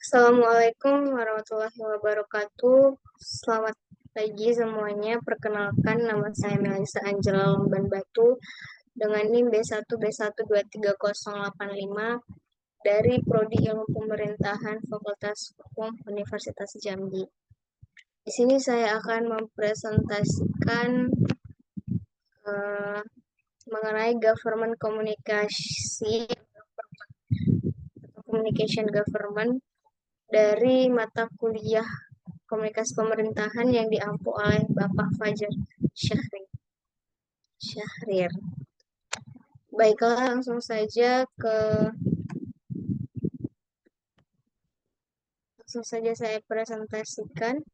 Assalamualaikum warahmatullahi wabarakatuh. Selamat pagi semuanya. Perkenalkan, nama saya Melisa Angela Lomban Batu dengan NIM B1B1230085 dari Prodi Ilmu Pemerintahan Fakultas Hukum Universitas Jambi. Di sini saya akan mempresentasikan mengenai government communication government dari mata kuliah komunikasi pemerintahan yang diampu oleh Bapak Fajar Syahrir. Baiklah, langsung saja saya presentasikan.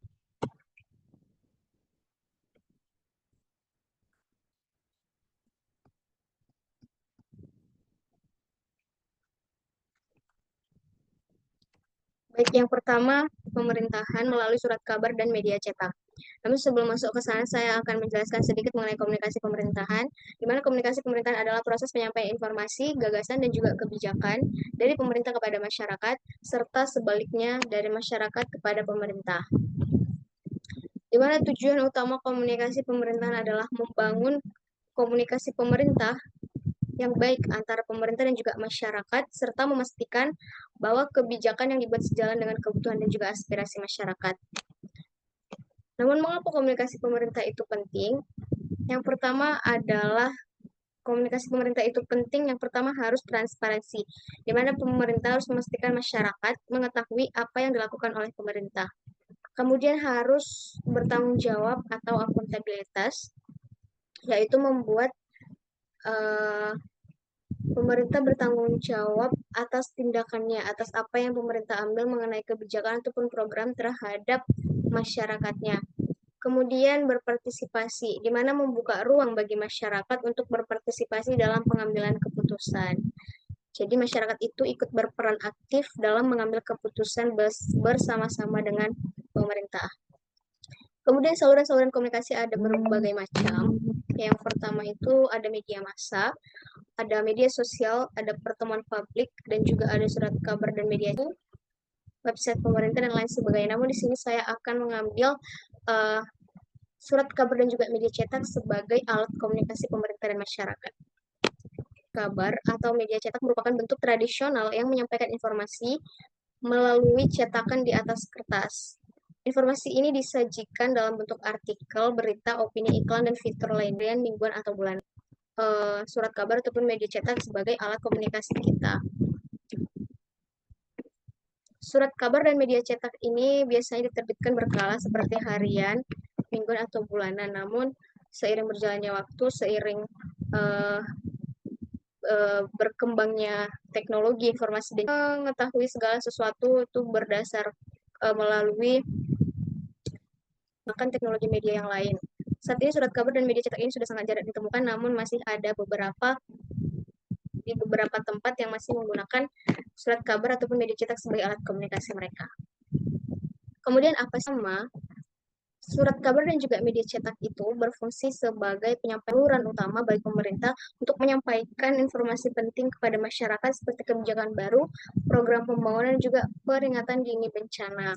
Baik, yang pertama, pemerintahan melalui surat kabar dan media cetak. Namun sebelum masuk ke sana, saya akan menjelaskan sedikit mengenai komunikasi pemerintahan, di mana komunikasi pemerintahan adalah proses penyampaian informasi, gagasan, dan juga kebijakan dari pemerintah kepada masyarakat, serta sebaliknya dari masyarakat kepada pemerintah. Di mana tujuan utama komunikasi pemerintahan adalah membangun komunikasi pemerintah yang baik antara pemerintah dan juga masyarakat, serta memastikan bahwa kebijakan yang dibuat sejalan dengan kebutuhan dan juga aspirasi masyarakat. Namun, mengapa komunikasi pemerintah itu penting? Yang pertama adalah komunikasi pemerintah itu penting. Yang pertama harus transparansi, di mana pemerintah harus memastikan masyarakat mengetahui apa yang dilakukan oleh pemerintah. Kemudian harus bertanggung jawab atau akuntabilitas, yaitu membuat pemerintah bertanggung jawab atas tindakannya, atas apa yang pemerintah ambil mengenai kebijakan ataupun program terhadap masyarakatnya. Kemudian berpartisipasi, di mana membuka ruang bagi masyarakat untuk berpartisipasi dalam pengambilan keputusan. Jadi masyarakat itu ikut berperan aktif dalam mengambil keputusan bersama-sama dengan pemerintah. Kemudian saluran-saluran komunikasi ada berbagai macam. Yang pertama itu ada media massa, ada media sosial, ada pertemuan publik, dan juga ada surat kabar dan media website pemerintah dan lain sebagainya. Namun di sini saya akan mengambil surat kabar dan juga media cetak sebagai alat komunikasi pemerintah dan masyarakat. Kabar atau media cetak merupakan bentuk tradisional yang menyampaikan informasi melalui cetakan di atas kertas. Informasi ini disajikan dalam bentuk artikel, berita, opini, iklan, dan fitur lainnya mingguan atau bulan. Surat kabar ataupun media cetak sebagai alat komunikasi kita. Surat kabar dan media cetak ini biasanya diterbitkan berkala seperti harian, mingguan, atau bulanan. Namun seiring berjalannya waktu, seiring berkembangnya teknologi informasi dan mengetahui segala sesuatu itu berdasar melalui bahkan teknologi media yang lain. Saat ini surat kabar dan media cetak ini sudah sangat jarang ditemukan, namun masih ada di beberapa tempat yang masih menggunakan surat kabar ataupun media cetak sebagai alat komunikasi mereka. Kemudian apa sama surat kabar dan juga media cetak itu berfungsi sebagai penyampaian utama bagi pemerintah untuk menyampaikan informasi penting kepada masyarakat seperti kebijakan baru, program pembangunan, dan juga peringatan dini bencana.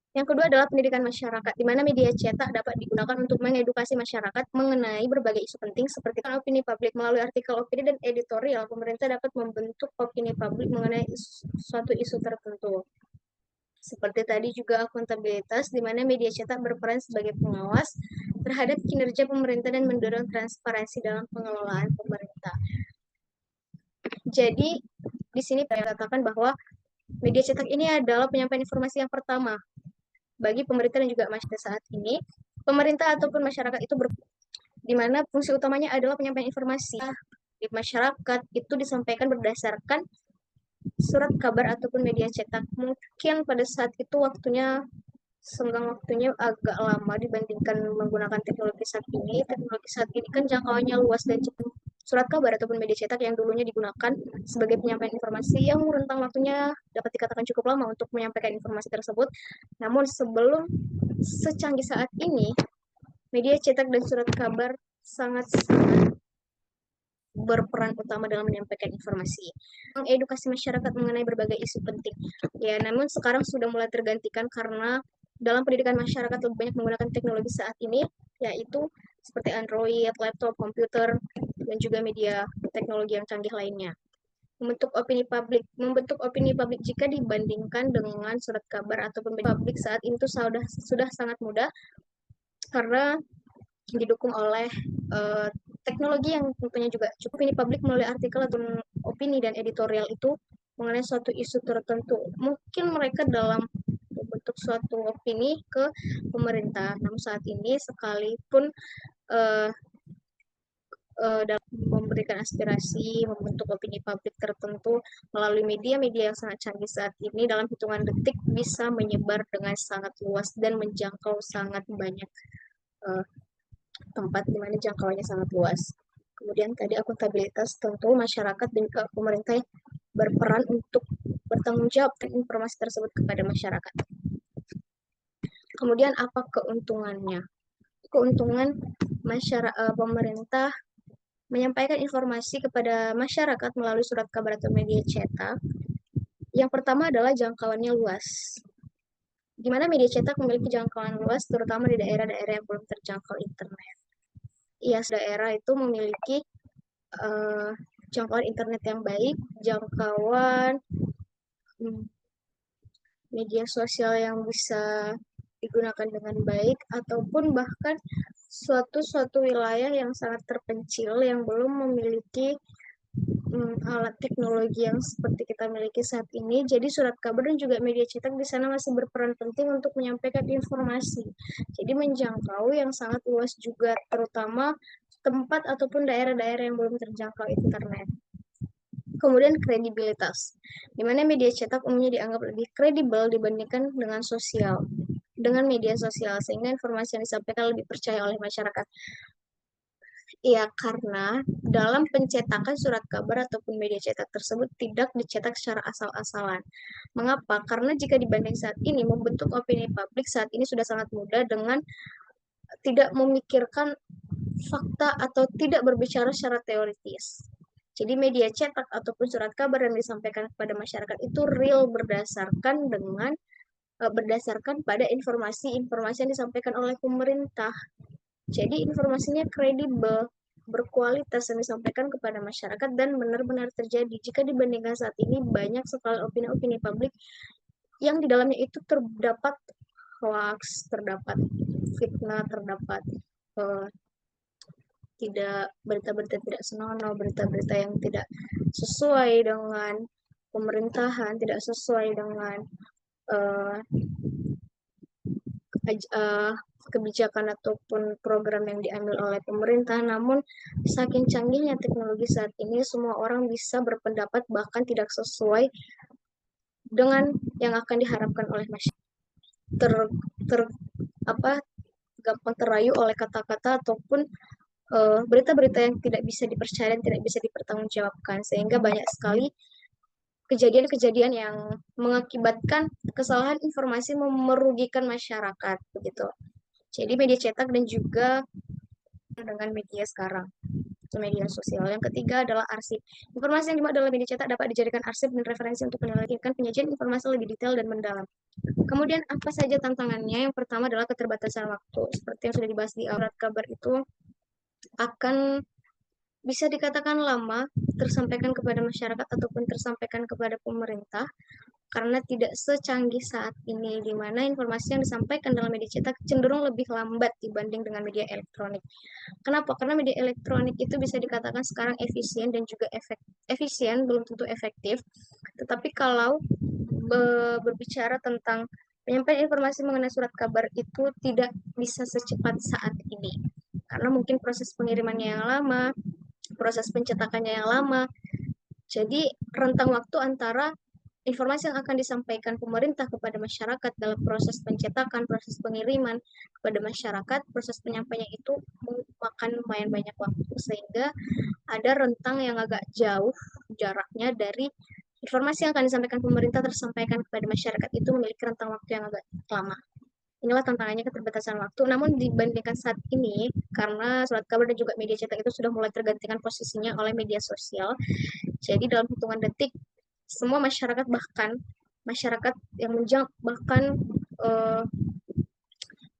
Yang kedua adalah pendidikan masyarakat, di mana media cetak dapat digunakan untuk mengedukasi masyarakat mengenai berbagai isu penting seperti opini publik. Melalui artikel opini dan editorial, pemerintah dapat membentuk opini publik mengenai suatu isu tertentu. Seperti tadi juga akuntabilitas, di mana media cetak berperan sebagai pengawas terhadap kinerja pemerintah dan mendorong transparansi dalam pengelolaan pemerintah. Jadi, di sini saya katakan bahwa media cetak ini adalah penyampaian informasi yang pertama bagi pemerintah dan juga masyarakat. Saat ini, pemerintah ataupun masyarakat itu di mana fungsi utamanya adalah penyampaian informasi di masyarakat itu disampaikan berdasarkan surat kabar ataupun media cetak. Mungkin pada saat itu senggang waktunya agak lama dibandingkan menggunakan teknologi saat ini. Teknologi saat ini kan jangkauannya luas dan cepat. Surat kabar ataupun media cetak yang dulunya digunakan sebagai penyampaian informasi yang rentang waktunya dapat dikatakan cukup lama untuk menyampaikan informasi tersebut. Namun sebelum secanggih saat ini, media cetak dan surat kabar sangat berperan utama dalam menyampaikan informasi. Mengedukasi masyarakat mengenai berbagai isu penting. Ya, namun sekarang sudah mulai tergantikan karena dalam pendidikan masyarakat lebih banyak menggunakan teknologi saat ini, yaitu seperti Android, laptop, komputer, dan juga media teknologi yang canggih lainnya. Membentuk opini publik jika dibandingkan dengan surat kabar ataupun media publik saat itu sudah sangat mudah karena didukung oleh teknologi yang tentunya juga cukup. Opini publik melalui artikel atau opini dan editorial itu mengenai suatu isu tertentu. Mungkin mereka dalam membentuk suatu opini ke pemerintah. Namun saat ini sekalipun uh, dalam memberikan aspirasi, membentuk opini publik tertentu melalui media-media yang sangat canggih saat ini, dalam hitungan detik bisa menyebar dengan sangat luas dan menjangkau sangat banyak uh, tempat di mana jangkauannya sangat luas. Kemudian tadi akuntabilitas, tentu masyarakat dan juga pemerintah berperan untuk bertanggung jawab informasi tersebut kepada masyarakat. Kemudian apa keuntungannya? Keuntungan pemerintah menyampaikan informasi kepada masyarakat melalui surat kabar atau media cetak. Yang pertama adalah jangkauannya luas. Di mana media cetak memiliki jangkauan luas, terutama di daerah-daerah yang belum terjangkau internet. Iya, daerah itu memiliki jangkauan internet yang baik, jangkauan media sosial yang bisa digunakan dengan baik, ataupun bahkan suatu wilayah yang sangat terpencil yang belum memiliki alat teknologi yang seperti kita miliki saat ini. Jadi surat kabar dan juga media cetak di sana masih berperan penting untuk menyampaikan informasi. Jadi menjangkau yang sangat luas juga, terutama tempat ataupun daerah-daerah yang belum terjangkau internet. Kemudian kredibilitas, di mana media cetak umumnya dianggap lebih kredibel dibandingkan dengan media sosial, sehingga informasi yang disampaikan lebih percaya oleh masyarakat. Ya, karena dalam pencetakan surat kabar ataupun media cetak tersebut tidak dicetak secara asal-asalan. Mengapa? Karena jika dibanding saat ini, membentuk opini publik saat ini sudah sangat mudah dengan tidak memikirkan fakta atau tidak berbicara secara teoritis. Jadi media cetak ataupun surat kabar yang disampaikan kepada masyarakat itu real berdasarkan pada informasi-informasi yang disampaikan oleh pemerintah. Jadi informasinya kredibel, berkualitas yang disampaikan kepada masyarakat dan benar-benar terjadi. Jika dibandingkan saat ini banyak sekali opini-opini publik yang di dalamnya itu terdapat hoax, terdapat fitnah, terdapat berita-berita tidak senonoh, berita-berita yang tidak sesuai dengan pemerintahan, tidak sesuai dengan kebijakan ataupun program yang diambil oleh pemerintah. Namun saking canggihnya teknologi saat ini, semua orang bisa berpendapat bahkan tidak sesuai dengan yang akan diharapkan oleh masyarakat. Gampang terayu oleh kata-kata ataupun berita-berita yang tidak bisa dipercaya dan tidak bisa dipertanggungjawabkan, sehingga banyak sekali kejadian-kejadian yang mengakibatkan kesalahan informasi merugikan masyarakat begitu. Jadi media cetak dan juga dengan media sekarang, media sosial. Yang ketiga adalah arsip. Informasi yang dimuat dalam media cetak dapat dijadikan arsip dan referensi untuk penyelidikan penyajian informasi lebih detail dan mendalam. Kemudian apa saja tantangannya? Yang pertama adalah keterbatasan waktu. Seperti yang sudah dibahas di awal, kabar itu akan bisa dikatakan lama tersampaikan kepada masyarakat ataupun tersampaikan kepada pemerintah karena tidak secanggih saat ini, di mana informasi yang disampaikan dalam media cetak cenderung lebih lambat dibanding dengan media elektronik. Kenapa? Karena media elektronik itu bisa dikatakan sekarang efisien dan juga efisien, belum tentu efektif. Tetapi kalau berbicara tentang penyampaian informasi mengenai surat kabar itu tidak bisa secepat saat ini. Karena mungkin proses pengirimannya yang lama, proses pencetakannya yang lama. Jadi rentang waktu antara informasi yang akan disampaikan pemerintah kepada masyarakat dalam proses pencetakan, proses pengiriman kepada masyarakat, proses penyampaian itu memakan lumayan banyak waktu, sehingga ada rentang yang agak jauh jaraknya dari informasi yang akan disampaikan pemerintah tersampaikan kepada masyarakat itu memiliki rentang waktu yang agak lama. Inilah tantangannya keterbatasan waktu. Namun dibandingkan saat ini, karena surat kabar dan juga media cetak itu sudah mulai tergantikan posisinya oleh media sosial, jadi dalam hitungan detik, semua masyarakat, bahkan masyarakat yang menjangkau bahkan uh,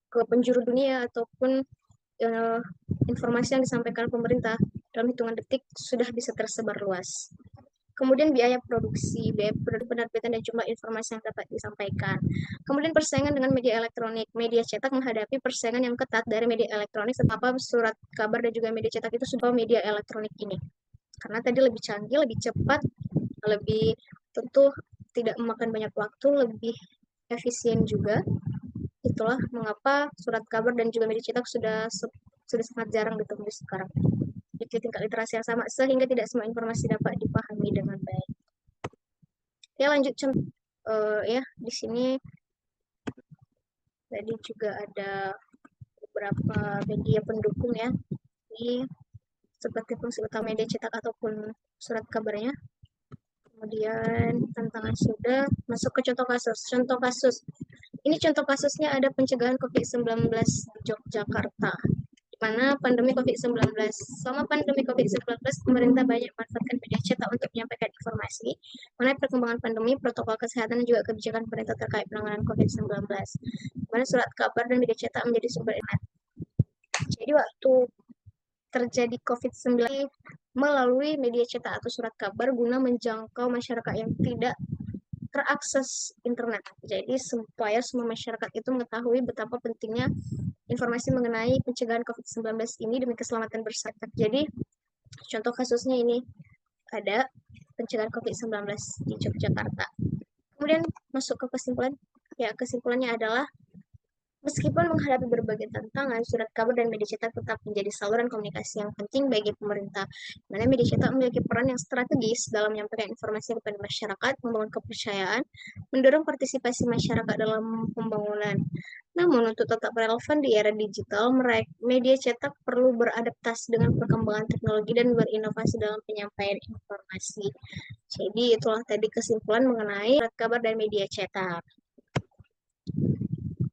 ke penjuru dunia ataupun uh, informasi yang disampaikan pemerintah dalam hitungan detik sudah bisa tersebar luas. Kemudian biaya produksi, biaya penerbitan dan jumlah informasi yang dapat disampaikan. Kemudian persaingan dengan media elektronik. Media cetak menghadapi persaingan yang ketat dari media elektronik, sebab surat kabar dan juga media cetak itu sudah media elektronik ini. Karena tadi lebih canggih, lebih cepat, lebih tentu tidak memakan banyak waktu, lebih efisien juga. Itulah mengapa surat kabar dan juga media cetak sudah sangat jarang ditemui sekarang. Jadi tingkat literasi yang sama sehingga tidak semua informasi dapat dipahami dengan baik. Ya lanjut contoh ya di sini tadi juga ada beberapa media pendukung ya, ini seperti fungsi utama media cetak ataupun surat kabarnya. Kemudian tantangan sudah masuk ke contoh kasus. Contoh kasus. Ini contoh kasusnya ada pencegahan COVID-19 di Yogyakarta. Di mana pandemi COVID-19. Selama pandemi COVID-19, pemerintah banyak memanfaatkan media cetak untuk menyampaikan informasi mengenai perkembangan pandemi, protokol kesehatan, dan juga kebijakan pemerintah terkait penanganan COVID-19. Di mana surat kabar dan media cetak menjadi sumber internet. Jadi waktu terjadi COVID-19 melalui media cetak atau surat kabar guna menjangkau masyarakat yang tidak terakses internet. Jadi supaya semua masyarakat itu mengetahui betapa pentingnya informasi mengenai pencegahan COVID-19 ini demi keselamatan bersama. Jadi contoh kasusnya ini ada pencegahan COVID-19 di Yogyakarta. Kemudian masuk ke kesimpulan. Ya, kesimpulannya adalah meskipun menghadapi berbagai tantangan, surat kabar dan media cetak tetap menjadi saluran komunikasi yang penting bagi pemerintah. Mana media cetak memiliki peran yang strategis dalam menyampaikan informasi kepada masyarakat, membangun kepercayaan, mendorong partisipasi masyarakat dalam pembangunan. Namun, untuk tetap relevan di era digital, media cetak perlu beradaptasi dengan perkembangan teknologi dan berinovasi dalam penyampaian informasi. Jadi, itulah tadi kesimpulan mengenai surat kabar dan media cetak.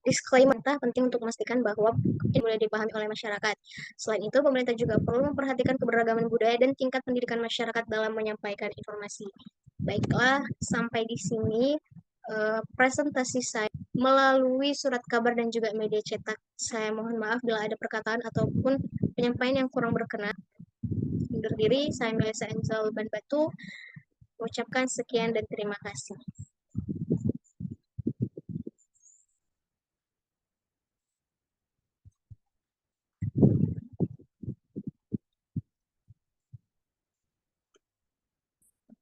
Disclaimer, penting untuk memastikan bahwa ini boleh dipahami oleh masyarakat. Selain itu, pemerintah juga perlu memperhatikan keberagaman budaya dan tingkat pendidikan masyarakat dalam menyampaikan informasi. Baiklah, sampai di sini presentasi saya melalui surat kabar dan juga media cetak. Saya mohon maaf bila ada perkataan ataupun penyampaian yang kurang berkenan. Undur diri, saya Melisa Enzal Banbatu, mengucapkan sekian dan terima kasih.